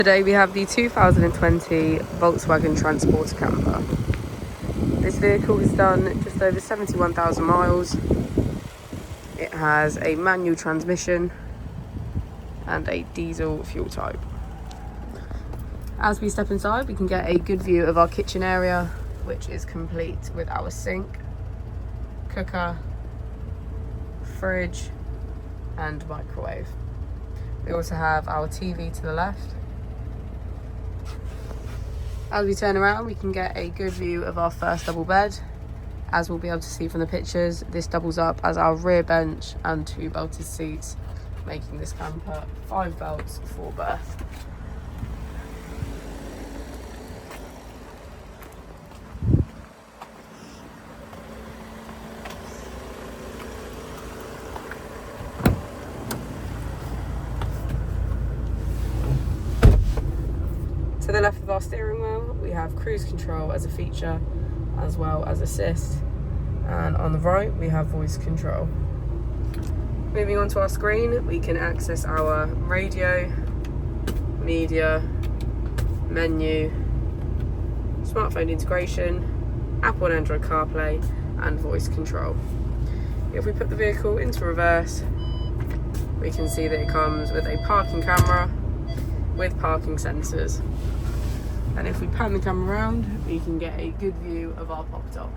Today we have the 2020 Volkswagen Transporter Camper. This vehicle has done just over 71,000 miles. It has a manual transmission and a diesel fuel type. As we step inside, we can get a good view of our kitchen area, which is complete with our sink, cooker, fridge and microwave. We also have our TV to the left. As we turn around, we can get a good view of our first double bed. As we'll be able to see from the pictures, this doubles up as our rear bench and 2 belted seats, making this camper 5 belts, 4 berth. To the left of our steering wheel, we have cruise control as a feature, as well as assist. And on the right, we have voice control. Moving on to our screen, we can access our radio, media, menu, smartphone integration, Apple and Android CarPlay, and voice control. If we put the vehicle into reverse, we can see that it comes with a parking camera with parking sensors. And if we pan the camera around, we can get a good view of our pop top.